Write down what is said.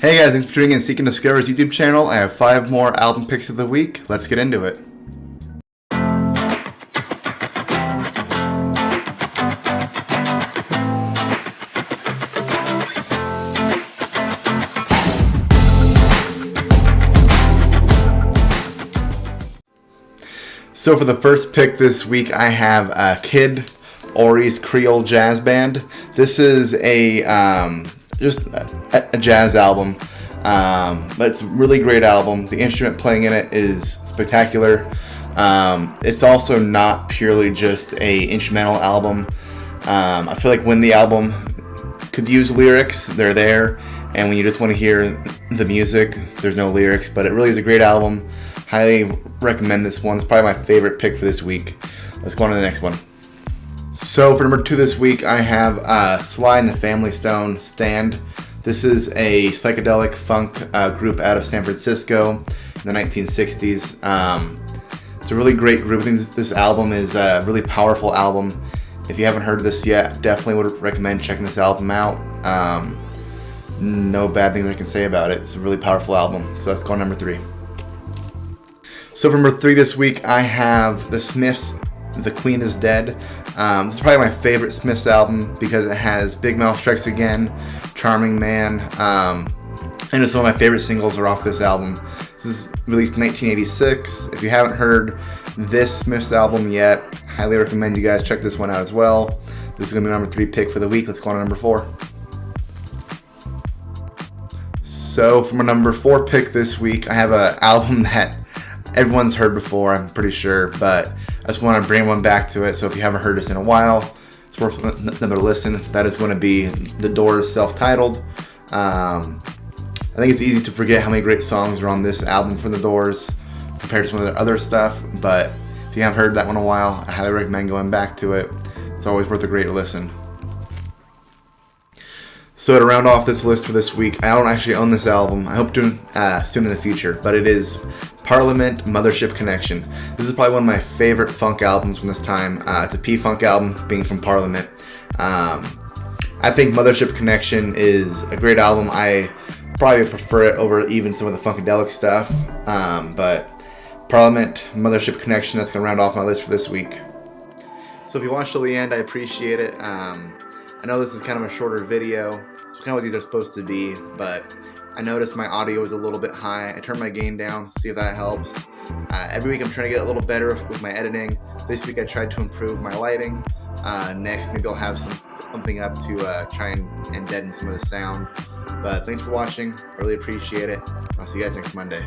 Hey guys, thanks for tuning in to Seek and Discover's YouTube channel. I have 5 more album picks of the week. Let's get into it. So for the first pick this week, I have Kid Ory's Creole Jazz Band. This is just a jazz album, but it's a really great album. The instrument playing in it is spectacular. It's also not purely just a instrumental album. I feel like when the album could use lyrics, they're there, and when you just want to hear the music, there's no lyrics. But it really is a great album. Highly recommend this one. It's probably my favorite pick for this week. Let's go on to the next one. So for number 2 this week, I have Sly and the Family Stone, Stand. This is a psychedelic funk group out of San Francisco in the 1960s. It's a really great group. I think this album is a really powerful album. If you haven't heard of this yet, definitely would recommend checking this album out. No bad things I can say about it. It's a really powerful album. So let's go on number 3. So for number 3 this week, I have The Smiths, The Queen is Dead. This is probably my favorite Smiths album because it has Big Mouth Strikes Again, Charming Man, and some of my favorite singles are off this album. This is released in 1986. If you haven't heard this Smiths album yet, highly recommend you guys check this one out as well. This is going to be my number 3 pick for the week. Let's go on to number 4. So for my number 4 pick this week, I have an album that everyone's heard before, I'm pretty sure, but I just want to bring one back to it. So if you haven't heard this in a while, it's worth another listen. That is going to be The Doors' Self-Titled. I think it's easy to forget how many great songs are on this album from The Doors compared to some of their other stuff, but if you haven't heard that one in a while, I highly recommend going back to it. It's always worth a great listen. So to round off this list for this week, I don't actually own this album. I hope to soon in the future, but it is Parliament, Mothership Connection. This is probably one of my favorite funk albums from this time. It's a P-Funk album, being from Parliament. I think Mothership Connection is a great album. I probably prefer it over even some of the Funkadelic stuff, but Parliament, Mothership Connection, that's going to round off my list for this week. So if you watched till the end, I appreciate it. I know this is kind of a shorter video. It's kind of what these are supposed to be, but I noticed my audio was a little bit high. I turned my gain down, see if that helps. Every week I'm trying to get a little better with my editing. This week I tried to improve my lighting. Next, maybe I'll have something up to try and deaden some of the sound. But thanks for watching. I really appreciate it. I'll see you guys next Monday.